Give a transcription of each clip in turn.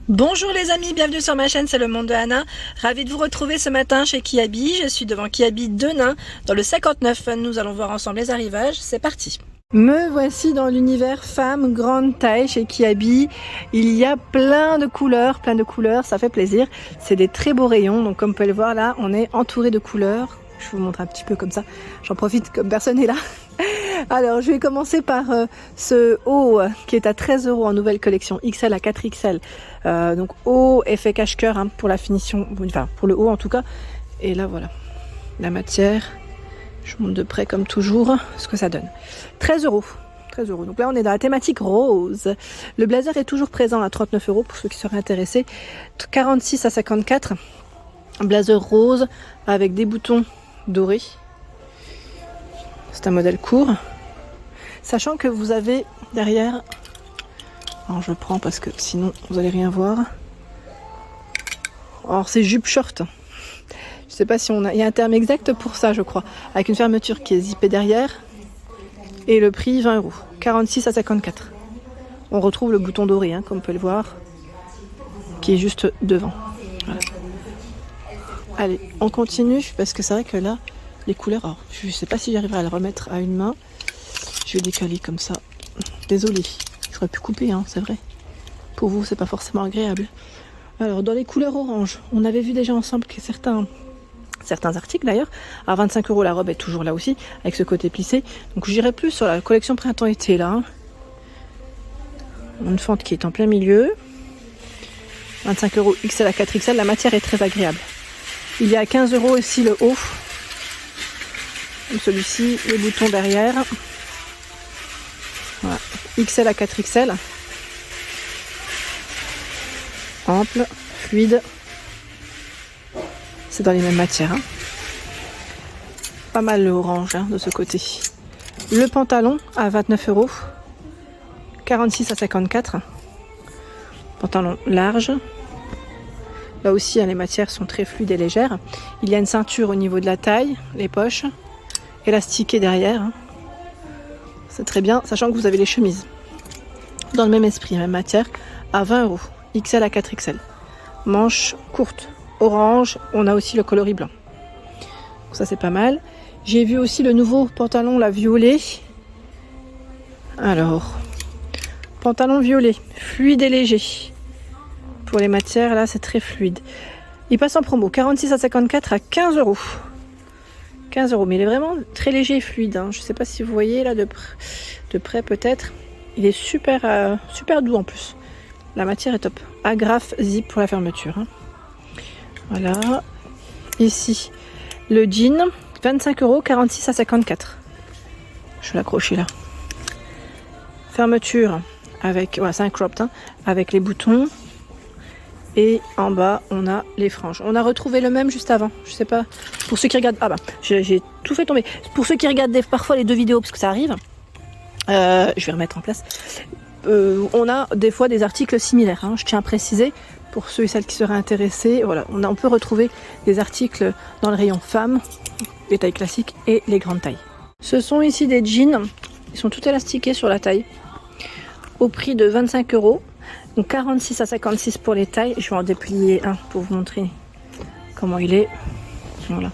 Bonjour les amis, bienvenue sur ma chaîne, c'est le monde de Anna. Ravie de vous retrouver ce matin chez Kiabi. Je suis devant Kiabi Denain dans le 59. Nous allons voir ensemble les arrivages, c'est parti. Me voici dans l'univers femme grande taille chez Kiabi. Il y a plein de couleurs, ça fait plaisir. C'est des très beaux rayons, donc comme vous pouvez le voir là, on est entouré de couleurs. Je vous montre un petit peu comme ça, j'en profite comme personne n'est là. Alors je vais commencer par ce haut qui est à 13 € en nouvelle collection XL à 4XL. Donc haut effet cache-cœur hein, pour la finition, enfin pour le haut en tout cas. Et là voilà, la matière, je montre de près comme toujours ce que ça donne. 13 €. 13 €. Donc là on est dans la thématique rose. Le blazer est toujours présent à 39 € pour ceux qui seraient intéressés. 46 à 54. Un blazer rose avec des boutons dorés. C'est un modèle court. Sachant que vous avez derrière, alors je prends parce que sinon vous allez rien voir. Alors c'est jupe short. Je sais pas si il y a un terme exact pour ça je crois. Avec une fermeture qui est zippée derrière. Et le prix 20 €. 46 à 54. On retrouve le bouton doré hein, comme on peut le voir. Qui est juste devant. Voilà. Allez, on continue parce que c'est vrai que là, les couleurs, alors, je ne sais pas si j'arriverai à le remettre à une main. Je vais décaler comme ça. Désolée, j'aurais pu couper, hein, c'est vrai. Pour vous, c'est pas forcément agréable. Alors, dans les couleurs orange, on avait vu déjà ensemble que certains articles d'ailleurs, à 25 €, la robe est toujours là aussi, avec ce côté plissé. Donc, j'irai plus sur la collection printemps-été là. Hein. Une fente qui est en plein milieu. 25 € XL à 4XL, la matière est très agréable. Il y a à 15 € aussi le haut. Comme celui-ci, les boutons derrière. Voilà. XL à 4XL. Ample, fluide. C'est dans les mêmes matières. Hein. Pas mal le orange hein, de ce côté. Le pantalon à 29 €. 46 à 54. Pantalon large. Là aussi, hein, les matières sont très fluides et légères. Il y a une ceinture au niveau de la taille, les poches, élastiquées derrière. Hein. C'est très bien, sachant que vous avez les chemises. Dans le même esprit, même matière, à 20 €. XL à 4XL. Manches courtes, orange. On a aussi le coloris blanc. Donc ça, c'est pas mal. J'ai vu aussi le nouveau pantalon, la violet. Alors, pantalon violet, fluide et léger. Pour les matières, là, c'est très fluide. Il passe en promo, 46 à 54 à 15 €. 15 €, mais il est vraiment très léger et fluide. Hein. Je ne sais pas si vous voyez là de près peut-être. Il est super, super doux en plus. La matière est top. Agrafe zip pour la fermeture. Hein. Voilà. Ici, le jean, 25 €, 46 à 54. Je vais l'accrocher là. Fermeture avec, voilà, c'est un cropped, hein, avec les boutons. Et en bas, on a les franges. On a retrouvé le même juste avant. Je sais pas. Pour ceux qui regardent. Ah bah, j'ai tout fait tomber. Pour ceux qui regardent parfois les deux vidéos, parce que ça arrive. Je vais remettre en place. On a des fois des articles similaires. Hein, je tiens à préciser. Pour ceux et celles qui seraient intéressés. Voilà, on peut retrouver des articles dans le rayon femmes, les tailles classiques et les grandes tailles. Ce sont ici des jeans. Ils sont tout élastiqués sur la taille. Au prix de 25 €. Donc 46 à 56 pour les tailles. Je vais en déplier un pour vous montrer comment il est. Voilà.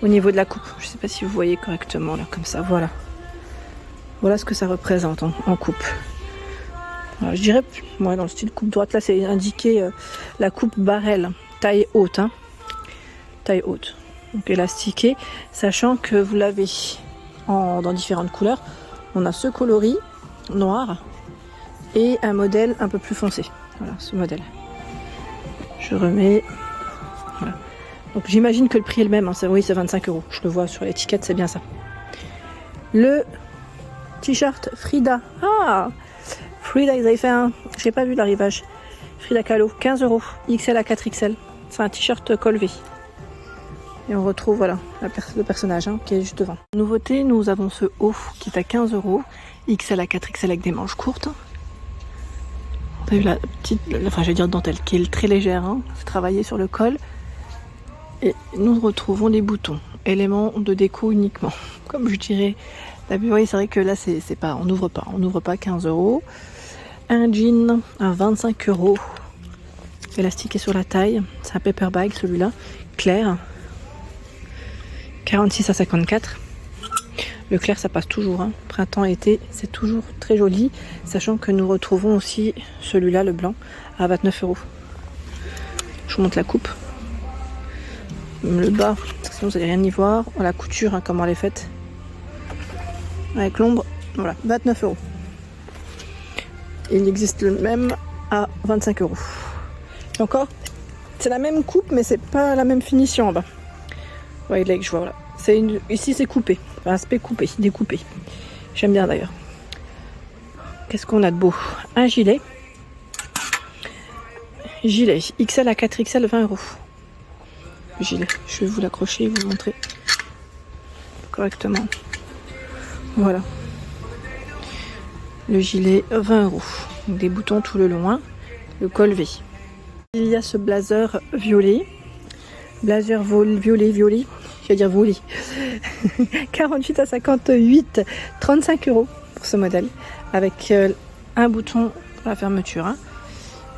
Au niveau de la coupe, je ne sais pas si vous voyez correctement là, comme ça. Voilà. Voilà ce que ça représente en coupe. Alors, je dirais, moi dans le style coupe droite, là c'est indiqué la coupe barrel, taille haute. Hein. Taille haute. Donc élastiqué, sachant que vous l'avez dans différentes couleurs. On a ce coloris noir. Et un modèle un peu plus foncé. Voilà, ce modèle. Je remets. Voilà. Donc j'imagine que le prix est le même. Hein. Oui, c'est 25 €. Je le vois sur l'étiquette, c'est bien ça. Le t-shirt Frida. Ah, Frida, ils avaient fait un. J'ai pas vu l'arrivage. Frida Kahlo, 15 €. XL à 4XL. C'est un t-shirt col V. Et on retrouve voilà le personnage hein, qui est juste devant. Nouveauté, nous avons ce haut qui est à 15 €. XL à 4XL avec des manches courtes. T'as vu la petite, enfin je vais dire dentelle, qui est très légère, hein, c'est travaillé sur le col. Et nous retrouvons les boutons, éléments de déco uniquement. Comme je dirais, vous voyez, c'est vrai que là c'est pas, on n'ouvre pas 15 €. Un jean à 25 €. élastiqué sur la taille. C'est un paper bag celui-là, clair. 46 à 54. Le clair ça passe toujours, hein. Printemps, été, c'est toujours très joli. Sachant que nous retrouvons aussi celui-là, le blanc, à 29 €. Je vous montre la coupe. Le bas, sinon vous n'allez rien y voir. La couture, hein, comment elle est faite. Avec l'ombre, voilà, 29 €. Il existe le même à 25 €. Et encore, c'est la même coupe, mais c'est pas la même finition en bas. Ouais, là, je vois, voilà. Ici, c'est coupé. Enfin, c'est coupé, découpé. J'aime bien d'ailleurs. Qu'est-ce qu'on a de beau? Un gilet. Gilet XL à 4XL, 20 €. Gilet. Je vais vous l'accrocher et vous montrer correctement. Voilà. Le gilet, 20 €. Des boutons tout le long. Hein. Le col V. Il y a ce blazer violet. Blazer violet. Je vais dire volet. 48 à 58, 35 € pour ce modèle. Avec un bouton pour la fermeture. Hein.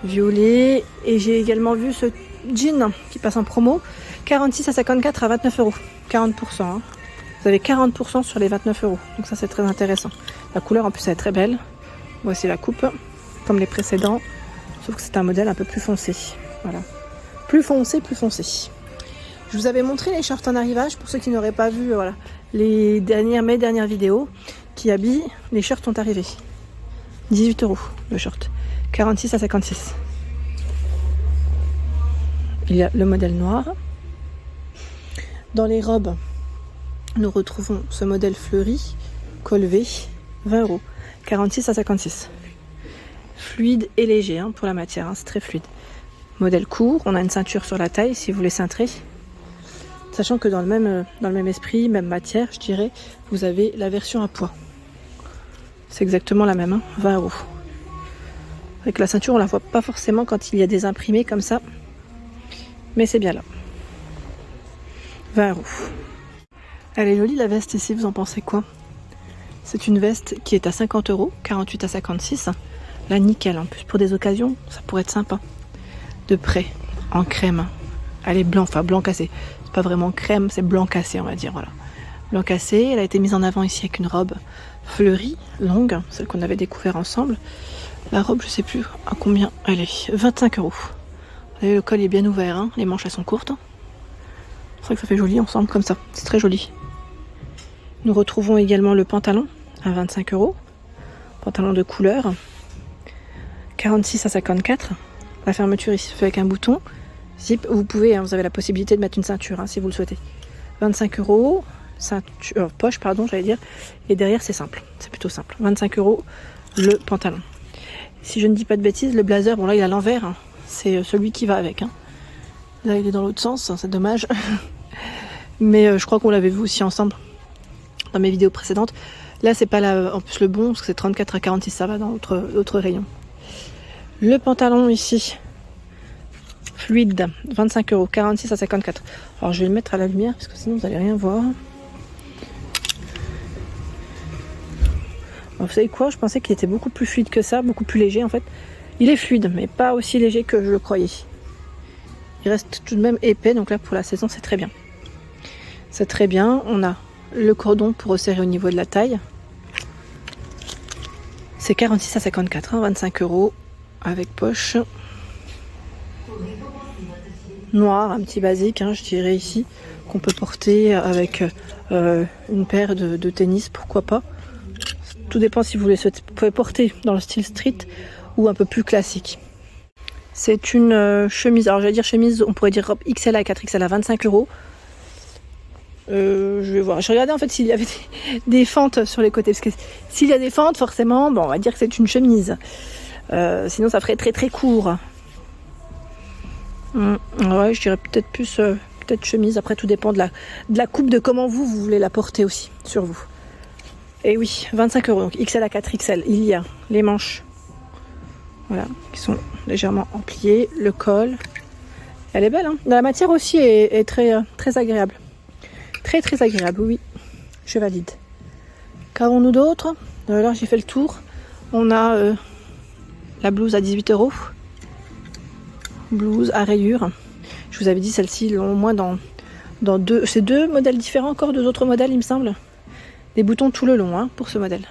Violet. Et j'ai également vu ce jean qui passe en promo. 46 à 54 à 29 €. 40%. Hein. Vous avez 40% sur les 29 €. Donc ça c'est très intéressant. La couleur en plus elle est très belle. Voici la coupe. Comme les précédents. Sauf que c'est un modèle un peu plus foncé. Voilà. Plus foncé. Je vous avais montré les shorts en arrivage pour ceux qui n'auraient pas vu voilà, mes dernières vidéos qui habillent. Les shorts sont arrivés. 18 € le short. 46 à 56. Il y a le modèle noir. Dans les robes, nous retrouvons ce modèle fleuri, col V, 20 €. 46 à 56. Fluide et léger hein, pour la matière, hein, c'est très fluide. Modèle court, on a une ceinture sur la taille si vous voulez cintrer. Sachant que dans le même esprit, même matière, je dirais, vous avez la version à poids. C'est exactement la même, hein, 20 €. Avec la ceinture, on la voit pas forcément quand il y a des imprimés comme ça. Mais c'est bien là. 20 €. Elle est jolie la veste ici, vous en pensez quoi? C'est une veste qui est à 50 €, 48 à 56. Là, nickel. En plus, pour des occasions, ça pourrait être sympa. De près, en crème. Elle est blanc, enfin blanc cassé. C'est pas vraiment crème, c'est blanc cassé, on va dire. Voilà. Blanc cassé. Elle a été mise en avant ici avec une robe fleurie, longue, celle qu'on avait découvert ensemble. La robe, je sais plus à combien elle est. 25 €. Vous voyez, le col est bien ouvert, hein. Les manches elles sont courtes. C'est vrai que ça fait joli ensemble comme ça. C'est très joli. Nous retrouvons également le pantalon à 25 €. Pantalon de couleur. 46 à 54. La fermeture ici fait avec un bouton. Zip, vous pouvez, hein, vous avez la possibilité de mettre une ceinture hein, si vous le souhaitez. 25 €. Ceinture, poche, pardon, j'allais dire. Et derrière, c'est simple. C'est plutôt simple. 25 € le pantalon. Si je ne dis pas de bêtises, le blazer, bon là, il est à l'envers. Hein. C'est celui qui va avec. Hein. Là, il est dans l'autre sens. Hein, c'est dommage. Mais je crois qu'on l'avait vu aussi ensemble dans mes vidéos précédentes. Là, c'est pas là, en plus le bon, parce que c'est 34 à 46, ça va dans l'autre rayon. Le pantalon ici, fluide, 25 €, 46 à 54. Alors, je vais le mettre à la lumière, parce que sinon, vous n'allez rien voir. Alors, vous savez quoi? Je pensais qu'il était beaucoup plus fluide que ça, beaucoup plus léger en fait. Il est fluide, mais pas aussi léger que je le croyais. Il reste tout de même épais, donc là, pour la saison, c'est très bien. C'est très bien. On a le cordon pour resserrer au niveau de la taille. C'est 46 à 54, hein, 25 € avec poche. Noir, un petit basique, hein, je dirais ici, qu'on peut porter avec une paire de tennis, pourquoi pas. Tout dépend si vous pouvez porter dans le style street ou un peu plus classique. C'est une chemise, alors j'allais dire chemise, on pourrait dire robe XL à 4XL à 25 €. Je vais voir. Je regardais en fait s'il y avait des fentes sur les côtés. Parce que s'il y a des fentes, forcément, bon, on va dire que c'est une chemise. Sinon, ça ferait très très court. Ouais, je dirais peut-être plus peut-être chemise. Après, tout dépend de la coupe, de comment vous voulez la porter aussi sur vous. Et oui, 25 €. Donc XL à 4XL. Il y a les manches. Voilà, qui sont légèrement empliées. Le col. Elle est belle, hein. La matière aussi est très, très agréable. Très très agréable, oui, je valide. Qu'avons-nous d'autre? Là, j'ai fait le tour. On a la blouse à 18 €. blouse à rayures. Je vous avais dit celle-ci au moins dans deux, c'est 2 modèles différents encore, 2 autres modèles il me semble. Des boutons tout le long hein, pour ce modèle.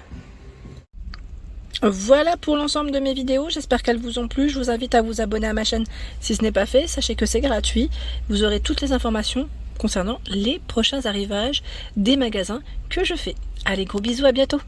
Voilà pour l'ensemble de mes vidéos, j'espère qu'elles vous ont plu. Je vous invite à vous abonner à ma chaîne si ce n'est pas fait. Sachez que c'est gratuit, vous aurez toutes les informations concernant les prochains arrivages des magasins que je fais. Allez, gros bisous, à bientôt.